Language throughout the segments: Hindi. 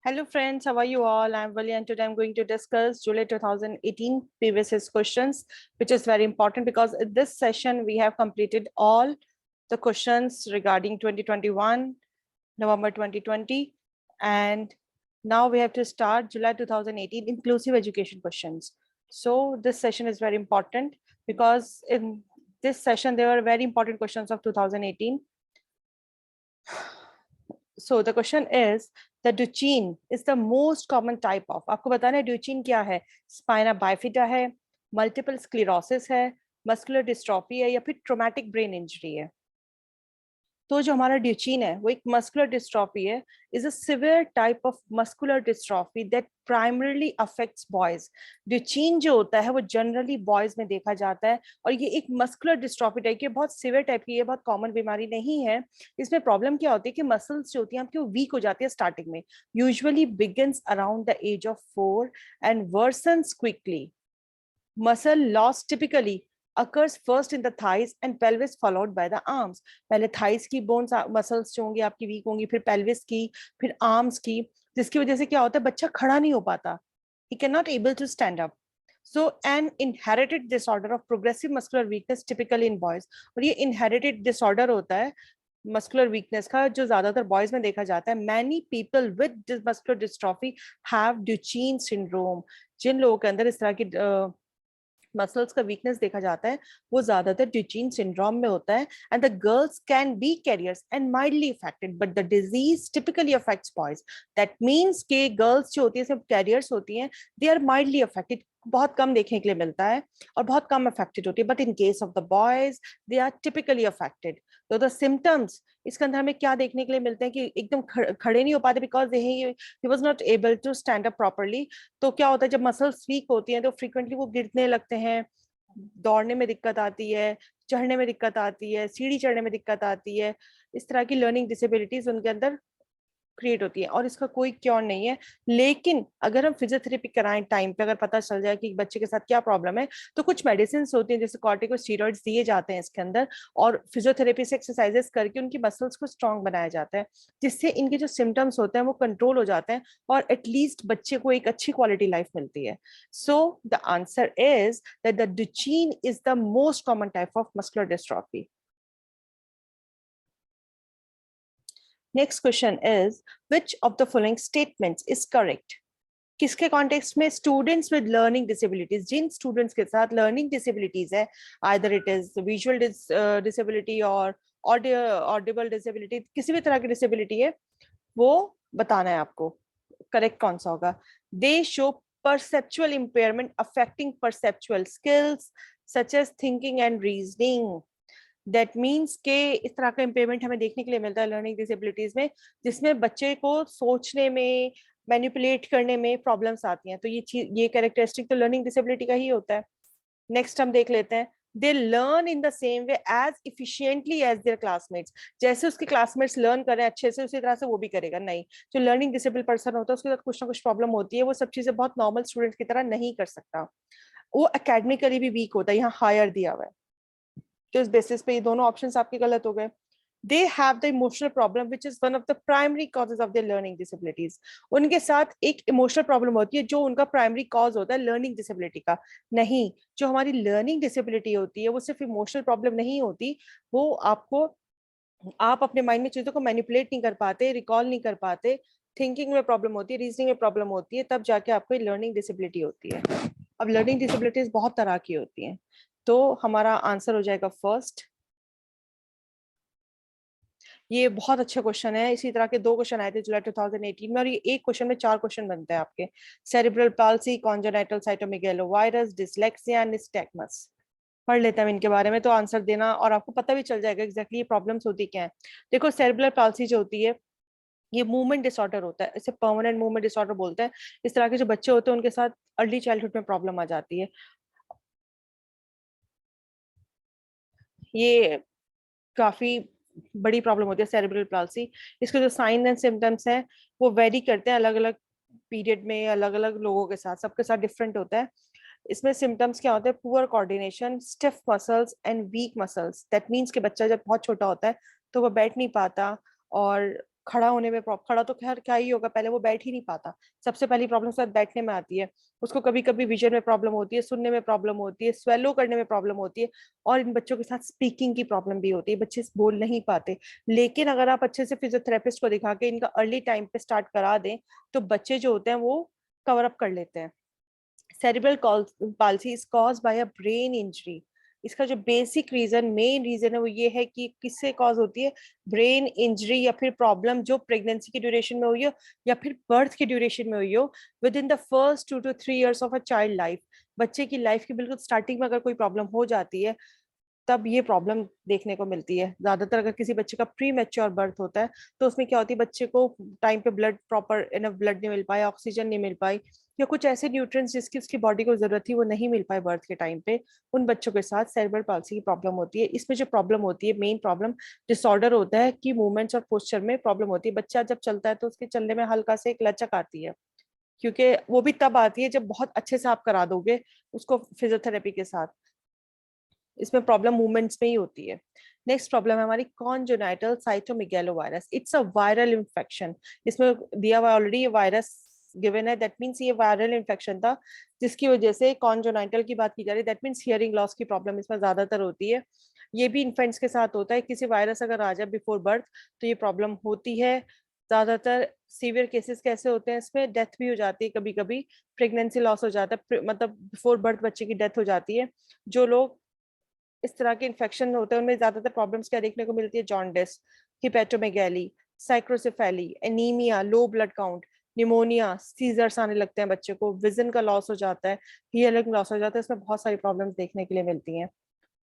Hello friends, how are you all? I'm Vali and today I'm going to discuss July 2018 previous questions, which is very important because in this session we have completed all the questions regarding 2021, November 2020, and now we have to start July 2018 inclusive education questions. So this session is very important because in this session there were very important questions of 2018. So the question is the Duchenne is the most common type of, आपको बताना है Duchenne क्या है, spina bifida है, multiple sclerosis है, muscular dystrophy है या फिर traumatic brain injury है. तो जो हमारा ड्यूचीन है वो एक मस्कुलर डिस्ट्रॉफी है, is a severe type of muscular dystrophy that primarily affects boys. Duchenne जो होता है वो जनरली बॉयज में देखा जाता है और ये एक मस्कुलर डिस्ट्रॉफी टाइप की, बहुत सिवियर टाइप की, ये बहुत कॉमन बीमारी नहीं है. इसमें प्रॉब्लम क्या होती है कि मसल्स जो होती हैं आपकी वो वीक हो जाती है स्टार्टिंग में, usually begins around the age of 4 and worsens quickly. Muscle loss typically occurs first in the thighs and pelvis followed by the arms. पहले thighs की bones muscles जो होंगी आपकी weak होंगी, फिर pelvis की, फिर arms की, जिसकी वजह से क्या होता है बच्चा खड़ा नहीं हो पाता. He cannot able to stand up. So an inherited disorder of progressive muscular weakness typically in boys. और ये inherited disorder होता है मस्कुलर वीकनेस का जो ज्यादातर बॉयज में देखा जाता है. Many people with muscular dystrophy have Duchenne syndrome. जिन लोगों के अंदर इस तरह की मसल्स का वीकनेस देखा जाता है वो ज्यादातर ड्यूचीन सिंड्रोम में होता है. And the girls can be carriers and mildly affected but the disease typically affects boys. That means के गर्ल्स जो होती है सब कैरियर्स होती हैं, दे आर माइल्डली अफेक्टेड, बहुत कम देखने के लिए मिलता है और बहुत कम अफेक्टेड होती है. But in case of the boys they are typically affected. तो द सिम्टम्स इसके अंदर हमें क्या देखने के लिए मिलते हैं कि एकदम खड़े नहीं हो पाते because he was not able to stand up properly. तो क्या होता है जब मसल्स वीक होती हैं तो फ्रीक्वेंटली वो गिरने लगते हैं, दौड़ने में दिक्कत आती है, चढ़ने में दिक्कत आती है, सीढ़ी चढ़ने में दिक्कत आती है. इस तरह की लर्निंग डिसेबिलिटीज उनके अंदर क्रिएट होती है और इसका कोई क्योर नहीं है. लेकिन अगर हम फिजियोथेरेपी कराएं टाइम पे, अगर पता चल जाए कि बच्चे के साथ क्या प्रॉब्लम है, तो कुछ मेडिसिन होती हैं जैसे कॉर्टिकोस्टेरॉइड्स दिए जाते हैं इसके अंदर और फिजियोथेरेपी से एक्सरसाइजेस करके उनकी मसल्स को स्ट्रॉन्ग बनाया जाता है जिससे इनके जो सिम्टम्स होते हैं वो कंट्रोल हो जाते हैं और एटलीस्ट बच्चे को एक अच्छी क्वालिटी लाइफ मिलती है. So the answer is that the Duchenne is the most common type of muscular dystrophy. Next question is, which of the following statements is correct? किसके कॉन्टेक्स्ट में स्टूडेंट्स विद लर्निंग डिसेबिलिटीज, जिन स्टूडेंट्स के साथ लर्निंग डिसेबिलिटीज है, either it is visual disability और ऑडिबल डिसेबिलिटी, किसी भी तरह की डिसेबिलिटी है, वो बताना है आपको करेक्ट कौन सा होगा. They show perceptual impairment affecting perceptual skills such as thinking and reasoning. That means के इस तरह का इम्पेयरमेंट हमें देखने के लिए मिलता है लर्निंग डिसेबिलिटीज में जिसमें बच्चे को सोचने में, मैनिपुलेट करने में प्रॉब्लम्स आती हैं. तो ये कैरेक्टरिस्टिक तो लर्निंग डिसेबिलिटी का ही होता है. नेक्स्ट हम देख लेते हैं, they learn in the same way as efficiently as their classmates. जैसे उसके क्लासमेट्स लर्न करें अच्छे से उसी तरह से वो भी करेगा. नहीं, जो लर्निंग डिसेबल पर्सन होता है उसके साथ कुछ ना कुछ प्रॉब्लम होती है, वो सब चीजें बहुत नॉर्मल स्टूडेंट की तरह नहीं कर सकता, वो एकेडमिकली भी वीक होता है. यहाँ हायर दिया हुआ है तो इस बेसिस पे ये दोनों ऑप्शंस आपके गलत हो गए. They have the emotional problem which is one of the primary causes of their learning disabilities. उनके साथ एक इमोशनल प्रॉब्लम होती है जो उनका प्राइमरी कॉज होता है लर्निंग डिसेबिलिटी का. नहीं, जो हमारी लर्निंग डिसेबिलिटी होती है वो सिर्फ इमोशनल प्रॉब्लम नहीं होती, वो आपको, आप अपने माइंड में चीजों को मैनिपुलेट नहीं कर पाते, रिकॉल नहीं कर पाते, थिंकिंग में प्रॉब्लम होती है, रीजनिंग में प्रॉब्लम होती है, तब जाके आपको लर्निंग डिसेबिलिटी होती है. अब लर्निंग डिसेबिलिटीज बहुत तरह की होती हैं, तो हमारा आंसर हो जाएगा फर्स्ट. ये बहुत अच्छा क्वेश्चन है. इसी तरह के 2 क्वेश्चन आए थे जुलाई 2018 में और ये एक क्वेश्चन में 4 क्वेश्चन बनते हैं आपके. Cerebral palsy, congenital cytomegalovirus, dyslexia, nystagmus. पढ़ लेते हैं इनके बारे में तो आंसर देना और आपको पता भी चल जाएगा एग्जैक्टली ये प्रॉब्लम्स होती क्या है. देखो, सेरिब्रल पाल्सी जो होती है ये मूवमेंट डिसऑर्डर होता है, इसे परमानेंट मूवमेंट डिसऑर्डर बोलते हैं. इस तरह के जो बच्चे होते हैं उनके साथ अर्ली चाइल्डहुड में प्रॉब्लम आ जाती है. ये काफी बड़ी प्रॉब्लम होती है सेरेब्रल पाल्सी. इसके जो साइन एंड सिम्टम्स हैं वो वेरी करते हैं अलग अलग पीरियड में, अलग अलग लोगों के साथ, सबके साथ डिफरेंट होता है. इसमें सिम्टम्स क्या होते हैं, poor coordination, stiff muscles and week muscles. That means कि बच्चा जब बहुत छोटा होता है तो वो बैठ नहीं पाता और खड़ा होने में प्रॉब्लम, खड़ा तो खैर क्या ही होगा, पहले वो बैठ ही नहीं पाता, सबसे पहली प्रॉब्लम शायद बैठने में आती है। उसको कभी कभी विजन में प्रॉब्लम होती है, सुनने में प्रॉब्लम होती है, स्वेलो करने में प्रॉब्लम होती है, और इन बच्चों के साथ स्पीकिंग की प्रॉब्लम भी होती है, बच्चे बोल नहीं पाते। लेकिन अगर आप अच्छे से फिजियोथेरेपिस्ट को दिखा के इनका अर्ली टाइम पे स्टार्ट करा दें, तो बच्चे जो होते हैं वो कवर अप कर लेते हैं। Cerebral palsy is cause by a brain injury. इसका जो बेसिक रीजन, मेन रीजन है, वो ये है कि किससे कॉज होती है, ब्रेन इंजरी या फिर प्रॉब्लम जो प्रेगनेंसी की ड्यूरेशन में हुई हो या फिर बर्थ की ड्यूरेशन में हुई हो, with in the first 2 to 3 years of a child life. बच्चे की लाइफ की बिल्कुल स्टार्टिंग में अगर कोई प्रॉब्लम हो जाती है, तब ये प्रॉब्लम देखने को मिलती है। ज्यादातर अगर किसी बच्चे का प्री मैच्योर बर्थ होता है, तो उसमें क्या होती है, बच्चे को टाइम पे ब्लड, प्रॉपर इनफ ब्लड नहीं मिल पाए, ऑक्सीजन नहीं मिल पाई, या कुछ ऐसे न्यूट्रिएंट्स जिसकी उसकी बॉडी को जरूरत थी वो नहीं मिल पाए बर्थ के टाइम पे। उन बच्चों के साथ सेरेब्रल पाल्सी की प्रॉब्लम होती है। इसमें जो प्रॉब्लम होती है, मेन प्रॉब्लम डिसऑर्डर होता है कि मूवमेंट्स और पोस्चर में प्रॉब्लम होती है। बच्चा जब चलता है तो उसके चलने में हल्का से एक लचक आती है, क्योंकि वो भी तब आती है जब बहुत अच्छे से आप करा दोगे उसको फिजियोथेरेपी के साथ। इसमें प्रॉब्लम मूवमेंट्स में ही होती है। नेक्स्ट प्रॉब्लम है हमारी congenital cytomegalovirus. It's a viral infection. इसमें दिया हुआ ऑलरेडी ये वायरस गिवन है, दैट मीन्स ये वायरल इन्फेक्शन था, जिसकी वजह से कॉन्जेनाइटल की बात की जा रही है, दैट मीन्स हियरिंग लॉस की प्रॉब्लम इसमें ज्यादातर होती है। ये भी इन्फेंट्स के साथ होता है, किसी वायरस अगर आ जाए बिफोर बर्थ तो ये प्रॉब्लम होती है। ज्यादातर सीवियर केसेस कैसे होते हैं, इसमें डेथ भी हो जाती है, कभी कभी प्रेगनेंसी लॉस हो जाता है, मतलब बिफोर बर्थ बच्चे की डेथ हो जाती है। जो लोग इस तरह के इन्फेक्शन होते हैं उनमें ज्यादातर प्रॉब्लम्स क्या देखने को मिलती है, jaundice, hepatomegaly, microcephaly, anaemia, low blood count, pneumonia, seizures आने लगते हैं बच्चे को, विजन का लॉस हो जाता है, हियरिंग लॉस हो जाता है। इसमें बहुत सारी प्रॉब्लम्स देखने के लिए मिलती हैं।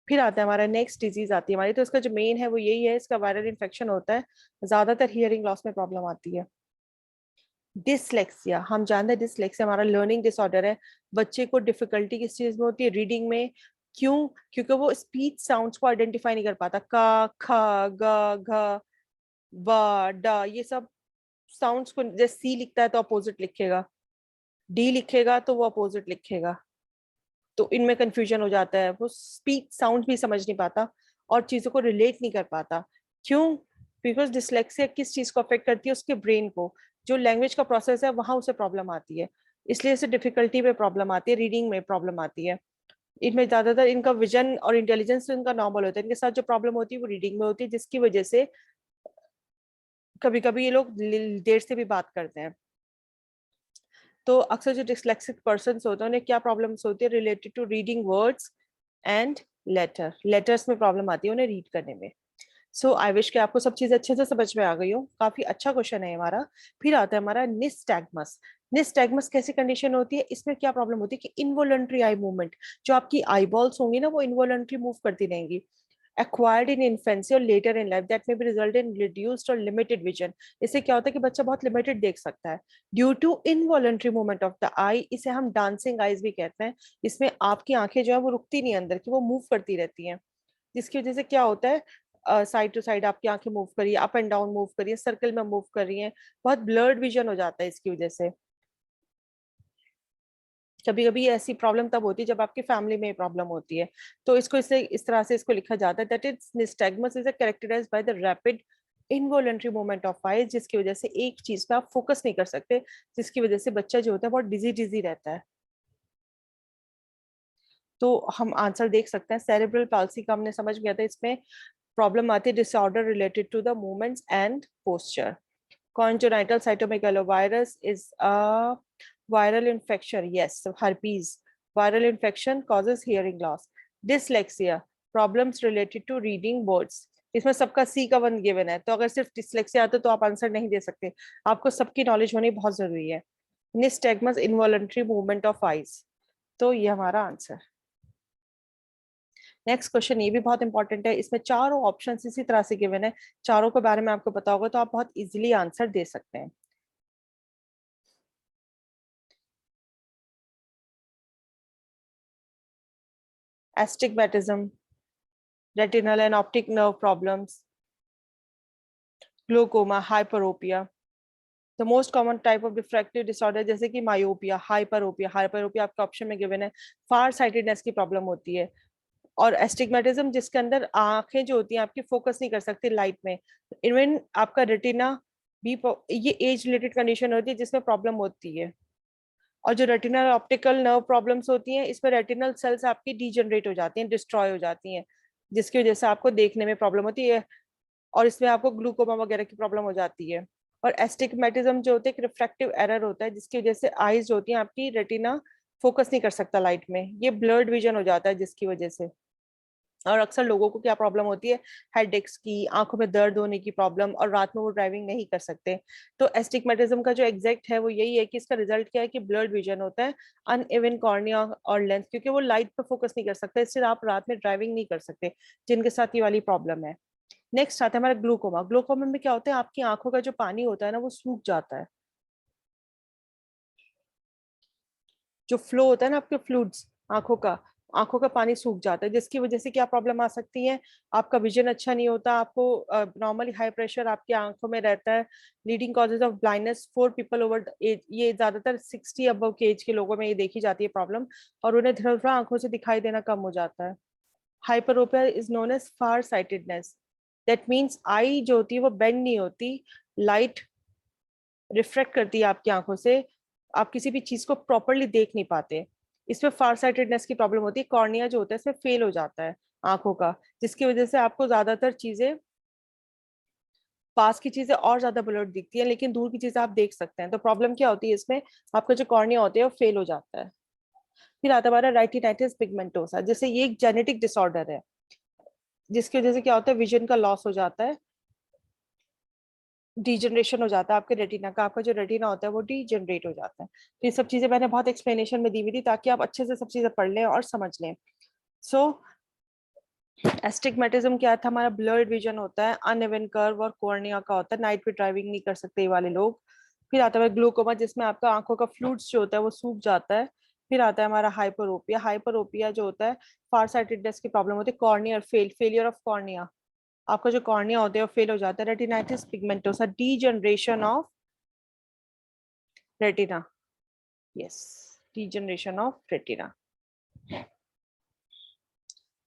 फिर आता है हमारा नेक्स्ट डिजीज आती है हमारी, तो इसका जो मेन है वो यही है, इसका वायरल इन्फेक्शन होता है, ज्यादातर हियरिंग लॉस में प्रॉब्लम आती है। डिसलेक्सिया, हम जानते हैं डिसलेक्सिया हमारा लर्निंग डिसऑर्डर है। बच्चे को डिफिकल्टी किस चीज में होती है, रीडिंग में। क्यों? क्योंकि वो स्पीच साउंड्स को आइडेंटिफाई नहीं कर पाता, का, ख, ग, घ, ब, ड, ये सब साउंड्स को, जैसे सी लिखता है तो अपोजिट लिखेगा, डी लिखेगा तो वो अपोजिट लिखेगा, तो इनमें कंफ्यूजन हो जाता है, वो स्पीच साउंड भी समझ नहीं पाता और चीजों को रिलेट नहीं कर पाता। क्यों? बिकॉज डिसलेक्सिया किस चीज को अफेक्ट करती है, उसके ब्रेन को, जो लैंग्वेज का प्रोसेस है वहां उसे प्रॉब्लम आती है, इसलिए इसे डिफिकल्टी में प्रॉब्लम आती है, रीडिंग में प्रॉब्लम आती है। इनमें ज्यादातर इनका विजन और इंटेलिजेंस इनका नॉर्मल होता है, इनके साथ जो प्रॉब्लम होती है वो रीडिंग में होती है, जिसकी वजह से कभी कभी ये लोग देर से भी बात करते हैं। तो अक्सर जो डिसलेक्सिक पर्सन होते हैं उन्हें क्या प्रॉब्लम्स होती है, related to reading words and letters में प्रॉब्लम आती है उन्हें रीड करने में। सो आई विश कि आपको सब चीजें अच्छे से समझ में आ गई हो, काफी अच्छा क्वेश्चन है हमारा। फिर आता है हमारा निस्टैग्मस। निस्टैग्मस कैसी कंडीशन होती है, इसमें क्या प्रॉब्लम होती है कि इनवॉलंटरी आई मूवमेंट, जो आपकी आई बॉल्स होंगी ना वो इनवॉलंटरी मूव करती रहेंगी, acquired in infancy और later in life that may be result in reduced or limited vision। इससे क्या होता है कि बच्चा बहुत लिमिटेड देख सकता है due to involuntary movement of the eye. इसे हम डांसिंग आईज भी कहते हैं। इसमें आपकी आंखें जो है वो रुकती नहीं अंदर की, वो मूव करती रहती हैं, जिसकी वजह से क्या होता है, साइड टू साइड आपकी आंखें मूव करिए, अप एंड डाउन मूव करिए, सर्कल में मूव कर रही हैं, बहुत ब्लर्ड विजन हो जाता है इसकी वजह से। कभी कभी ऐसी प्रॉब्लम तब होती है जब आपकी फैमिली में प्रॉब्लम होती है, तो इसको इसे इस तरह से इसको लिखा जाता है that is nystagmus is characterised by the rapid involuntary movement of eyes, जिसकी वजह से एक चीज पे आप फोकस नहीं कर सकते, जिसकी वजह से बच्चा जो होता है बहुत डिजी डिजी रहता है। तो हम आंसर देख सकते हैं, सेरेब्रल पाल्सी का हमने समझ गया था, इसमें प्रॉब्लम आती है disorder related to the movements and posture. Congenital cytomegalovirus is a viral infection. Yes, so herpes. Viral infection causes hearing loss. Dyslexia, problems related to reading words. इसमें सबका सी का वन गिवन है, तो अगर सिर्फ डिसलेक्सिया आता तो आप आंसर नहीं दे सकते, आपको सबकी नॉलेज होनी बहुत जरूरी है। Nystagmus, involuntary movement of eyes, तो ये हमारा आंसर। नेक्स्ट क्वेश्चन ये भी बहुत इंपॉर्टेंट है, इसमें चारों ऑप्शन इसी तरह से गिवन है, चारों के बारे में आपको पता होगा तो आप बहुत इजीली आंसर दे सकते हैं। astigmatism, retinal and optic nerve problems, glaucoma, hyperopia. The most common type of diffractive disorder जैसे कि मायोपिया, हाइपरोपिया, हाइपरोपिया आपका ऑप्शन में गिवन है, फार साइटेडनेस की प्रॉब्लम होती है, और एस्टिग्मेटिज्म जिसके अंदर आंखें जो होती हैं आपकी फोकस नहीं कर सकती लाइट में, इवन आपका रेटिना बी, ये एज रिलेटेड कंडीशन होती है जिसमें प्रॉब्लम होती है। और जो रेटिनल ऑप्टिकल नर्व प्रॉब्लम्स होती हैं, इसमें रेटिनल सेल्स आपकी डीजनरेट हो जाती हैं, डिस्ट्रॉय हो जाती हैं, जिसकी वजह से आपको देखने में प्रॉब्लम होती है, और इसमें आपको ग्लूकोमा वगैरह की प्रॉब्लम हो जाती है। और एस्टिग्मेटिज्म जो होता है एक रिफ्रैक्टिव एरर होता है, जिसकी वजह से आईज होती हैं आपकी, रेटिना फोकस नहीं कर सकता लाइट में, ये ब्लर्ड विजन हो जाता है जिसकी वजह से। और अक्सर लोगों को क्या प्रॉब्लम होती है, हेडेक्स की, आंखों में दर्द होने की प्रॉब्लम, और रात में वो ड्राइविंग नहीं कर सकते। तो एस्टिग्मेटिज्म का जो एग्जैक्ट है वो यही है कि इसका रिजल्ट क्या है कि ब्लर्ड विजन होता है, अनइवन कॉर्निया और लेंस, क्योंकि वो लाइट पे फोकस नहीं कर सकता, इससे आप रात में ड्राइविंग नहीं कर सकते, जिनके साथ ये वाली प्रॉब्लम है। नेक्स्ट आता है हमारा ग्लूकोमा। ग्लूकोमा में क्या होता है, आपकी आंखों का जो पानी होता है ना वो सूख जाता है, जो फ्लो होता है ना आपके फ्लूइड्स आंखों का पानी सूख जाता है, जिसकी वजह से क्या प्रॉब्लम आ सकती है, आपका विजन अच्छा नहीं होता, आपको नॉर्मली हाई प्रेशर आपकी आंखों में रहता है। Leading causes of blindness for people over age, ये ज्यादातर 60 अबव के एज के लोगों में ये देखी जाती है प्रॉब्लम, और उन्हें धीरे धीरे आंखों से दिखाई देना कम हो जाता है। Hyperopia is known as farsightedness, that means eye जो होती है वो बेंड नहीं होती, लाइट रिफ्रेक्ट करती है आपकी आंखों से, आप किसी भी चीज को प्रॉपरली देख नहीं पाते। इसमें फार साइटेडनेस की प्रॉब्लम होती है, कॉर्निया जो होता है इसमें फेल हो जाता है आंखों का, जिसकी वजह से आपको ज्यादातर चीजें, पास की चीजें और ज्यादा ब्लर्ड दिखती है, लेकिन दूर की चीजें आप देख सकते हैं। तो प्रॉब्लम क्या होती है इसमें, आपका जो कॉर्निया होता है वो फेल हो जाता है। फिर आता है हमारा रेटिनाइटिस पिगमेंटोसा, जैसे ये एक जेनेटिक डिसऑर्डर है, जिसकी वजह से क्या होता है, विजन का लॉस हो जाता है, डीजनरेशन हो जाता है आपके रेटिना का, आपका जो रेटिना होता है वो डीजनरेट हो जाता है। तो ये सब चीजें मैंने बहुत एक्सप्लेनेशन में दी हुई थी, ताकि आप अच्छे से सब चीजें पढ़ लें और समझ लें। सो एस्टिग्मेटिज्म क्या था, हमारा ब्लर्ड विजन होता है, अनइवन कर्व और कॉर्निया का होता है, नाइट में ड्राइविंग नहीं कर सकते ये वाले लोग। फिर आता है ग्लूकोमा, जिसमें आपका आंखों का फ्लूइड्स जो होता है वो सूख जाता है। फिर आता है हमारा हाइपरोपिया। हाइपरोपिया जो होता है फार साइटेडनेस की प्रॉब्लम होती है, कॉर्नियर फेलियर ऑफ कॉर्निया, आपका जो कॉर्निया होता है वो फेल हो जाता है। Retinitis pigmentosa, degeneration of retina, yes, degeneration of retina.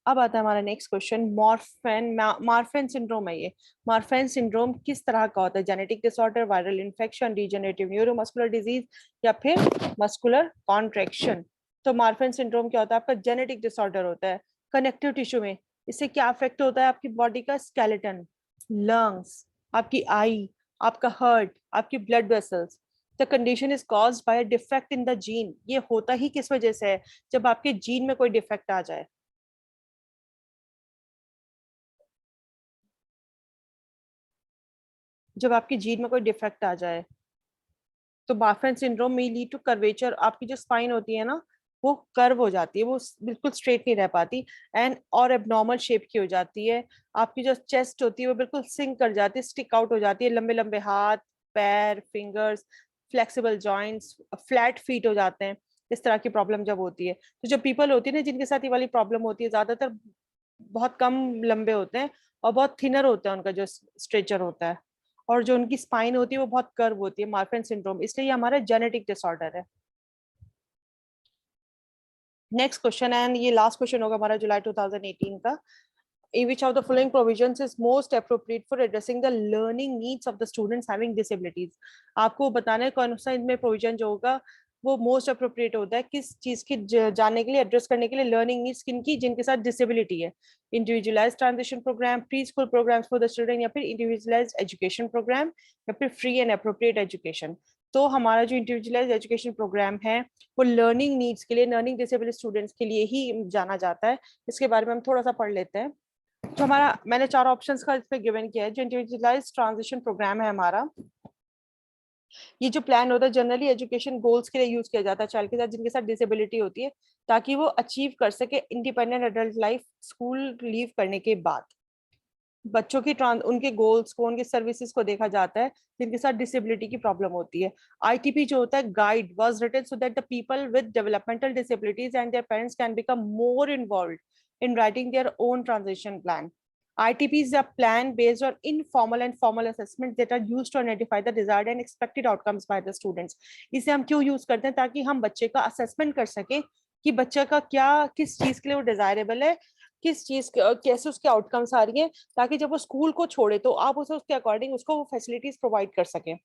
अब आता है हमारा नेक्स्ट क्वेश्चन, मार्फेन सिंड्रोम है ये। मार्फेन सिंड्रोम किस तरह का होता है, genetic disorder, viral infection, degenerative neuromuscular disease, या फिर मस्कुलर कॉन्ट्रैक्शन। तो मार्फेन सिंड्रोम क्या होता है, आपका जेनेटिक डिसऑर्डर होता है कनेक्टिव टिश्यू में। इससे क्या अफेक्ट होता है, आपकी बॉडी का स्केलेटन, लंग्स, आपकी आई, आपका हार्ट, आपकी blood vessels. The condition is caused by defect in the gene. ये होता ही किस वजह से है, जब आपके जीन में कोई डिफेक्ट आ जाए। जब आपकी जीन में कोई डिफेक्ट आ जाए, तो बाफेन सिंड्रोम में लीड टू कर्वेचर, आपकी जो स्पाइन होती है ना वो कर्व हो जाती है, वो बिल्कुल स्ट्रेट नहीं रह पाती, एंड और एबनॉर्मल शेप की हो जाती है। आपकी जो चेस्ट होती है वो बिल्कुल सिंक कर जाती है, स्टिक आउट हो जाती है, लंबे लंबे हाथ, पैर, fingers, flexible joints, flat feet हो जाते हैं। इस तरह की प्रॉब्लम जब होती है, तो जो पीपल होती है ना जिनके साथ ये वाली प्रॉब्लम होती है, ज्यादातर बहुत कम लंबे होते हैं, और बहुत थिनर होता है उनका जो स्ट्रेचर होता है, और जो उनकी स्पाइन होती है वो बहुत कर्व होती है, मार्फेन सिंड्रोम, इसलिए ये हमारा जेनेटिक डिसऑर्डर है। नेक्स्ट क्वेश्चन, एंड ये लास्ट क्वेश्चन होगा हमारा जुलाई 2018 का। Which of the following provisions is most appropriate for addressing the learning needs of the students having disabilities? आपको बताना है कौन सा इनमें प्रोविजन जो होगा वो मोस्ट अप्रोप्रिएट होता है किस चीज की जानने के लिए, एड्रेस करने के लिए लर्निंग नीड्स किनकी, जिनके साथ डिसेबिलिटी है। Individualise transition programme, preschool programmes for the student, या फिर इंडिविजुअलाइज एजुकेशन प्रोग्राम, या फिर फ्री एंड अप्रोप्रिएट एजुकेशन। तो हमारा जो इंडिविजुअलाइज एजुकेशन प्रोग्राम है वो लर्निंग नीड्स के लिए, लर्निंग डिसेबल स्टूडेंट्स के लिए ही जाना जाता है। इसके बारे में हम थोड़ा सा पढ़ लेते हैं। तो हमारा, मैंने 4 ऑप्शंस का इसमें गिवन किया है। जो इंडिविजुअलाइज्ड ट्रांजिशन प्रोग्राम है हमारा, ये जो प्लान होता है जनरली एजुकेशन गोल्स के लिए यूज किया जाता है चाइल्ड के साथ जिनके साथ डिसेबिलिटी होती है, ताकि वो अचीव कर सके independent adult life school leave करने के बाद। बच्चों की उनके गोल्स को, उनके सर्विसेज को देखा जाता है जिनके साथ डिसेबिलिटी की प्रॉब्लम होती है। आईटीपी जो होता है, guide was written so that the people with developmental disabilities and their parents can become more involved in writing their own transition plan. ITP is a plan based on informal and formal assessments that are used to identify the desired and expected outcomes by the students. इसे हम क्यों यूज करते हैं, ताकि हम बच्चे का असेसमेंट कर सके कि बच्चे का क्या, किस चीज के लिए वो डिजायरेबल है, किस चीज कैसे उसके आउटकम्स आ रही हैं, ताकि जब वो स्कूल को छोड़े तो आप उसे उसके अकॉर्डिंग उसको वो फैसिलिटीज प्रोवाइड कर सकें।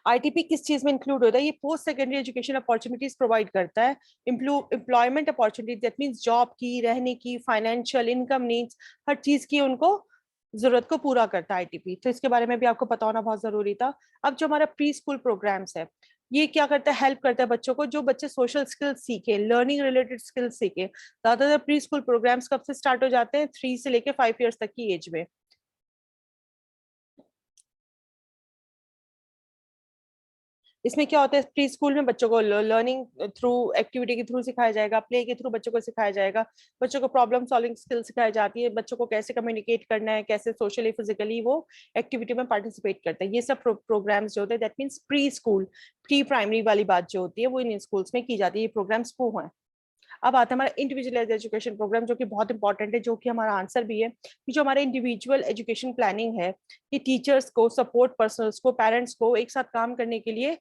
आईटीपी किस चीज में इंक्लूड होता है, ये post secondary education opportunities provide करता है, employment opportunities, that means job की, रहने की, फाइनेंशियल इनकम नीड्स, हर चीज की उनको जरूरत को पूरा करता है आईटीपी। तो इसके बारे में भी आपको पता होना बहुत जरूरी था। अब जो हमारा प्री स्कूल प्रोग्राम्स है, ये क्या करता है, हेल्प करता है बच्चों को, जो बच्चे सोशल स्किल्स सीखे, लर्निंग रिलेटेड स्किल्स सीखे। ज्यादातर प्री स्कूल प्रोग्राम्स कब से स्टार्ट हो जाते हैं, 3 से लेके 5 ईयर्स तक की एज में। इसमें क्या होता है, प्री स्कूल में बच्चों को लर्निंग थ्रू एक्टिविटी के थ्रू सिखाया जाएगा, प्ले के थ्रू बच्चों को सिखाया जाएगा, बच्चों को प्रॉब्लम सॉल्विंग स्किल सिखाई जाती है, बच्चों को कैसे कम्युनिकेट करना है, कैसे सोशली फिजिकली वो एक्टिविटी में पार्टिसिपेट करते हैं। ये सब प्रोग्राम्स जो होते हैं, that means pre school, pre primary वाली बात जो होती है वो इन स्कूल्स में की जाती है। ये प्रोग्राम्स वो हैं। अब आता है हमारा इंडिविजुअलाइज्ड एजुकेशन प्रोग्राम, जो कि बहुत इंपॉर्टेंट है, जो कि हमारा आंसर भी है कि जो हमारा इंडिविजुअल एजुकेशन प्लानिंग है, कि टीचर्स को, सपोर्ट पर्सनल्स को, पेरेंट्स को एक साथ काम करने के लिए,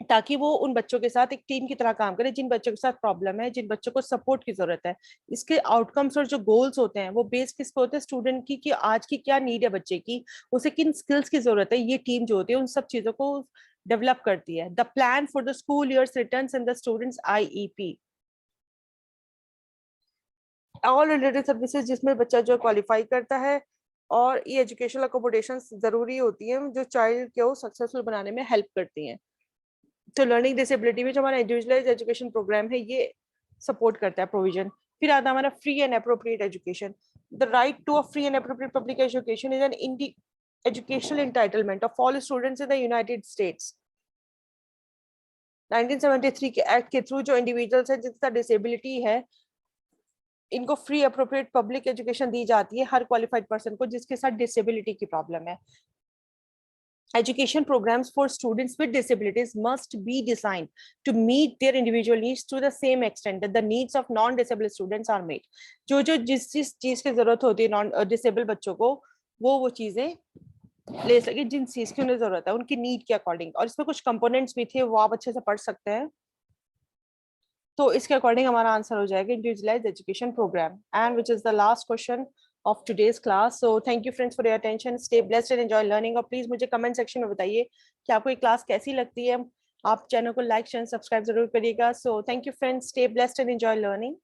ताकि वो उन बच्चों के साथ एक टीम की तरह काम करे, जिन बच्चों के साथ प्रॉब्लम है, जिन बच्चों को सपोर्ट की जरूरत है। इसके आउटकम्स और जो गोल्स होते हैं वो बेस किस पे होते हैं, स्टूडेंट की कि आज की क्या नीड है बच्चे की, उसे किन स्किल्स की जरूरत है। ये टीम जो होती है उन सब चीजों को डेवलप करती है। The plan for the school years returns in the students IEP, all related services जिसमें बच्चा जो क्वालिफाई करता है, और ये एजुकेशनल अकोमोडेशन जरूरी होती हैं जो चाइल्ड को सक्सेसफुल बनाने में हेल्प करती हैं। तो लर्निंग डिसेबिलिटी में जो हमारा इंडिविजुअलाइज एजुकेशन प्रोग्राम है, ये सपोर्ट करता है प्रोविजन। फिर आता है हमारा free and appropriate education. The right to a free and appropriate public education is an educational entitlement of all students in the United States. 1973 के एक्ट के थ्रू जो इंडिविजुअल्स हैं जिनका डिसेबिलिटी है, इनको फ्री अप्रोप्रिएट पब्लिक एजुकेशन दी जाती है, हर क्वालिफाइड पर्सन को जिसके साथ डिसेबिलिटी की प्रॉब्लम है। Education programs for students with disabilities must be designed to meet their individual needs to the same extent that the needs of non-disabled students are met. जो जो जिस जिस चीज की जरूरत होती है नॉन डिसेबल बच्चों को, वो चीजें ले सके जिन चीज की उन्हें जरूरत है, उनकी नीड के अकॉर्डिंग। और इसमें कुछ कंपोनेंट्स भी थे, वो आप अच्छे से पढ़ सकते हैं। तो इसके अकॉर्डिंग हमारा आंसर हो जाएगा individualised education programme, and which is the last question of today's class. So thank you friends for your attention. Stay blessed and enjoy learning. और प्लीज मुझे कमेंट सेक्शन में बताइए कि आपको ये क्लास कैसी लगती है। आप चैनल को लाइक शेयर सब्सक्राइब जरूर करिएगा। So thank you friends, stay blessed and enjoy learning.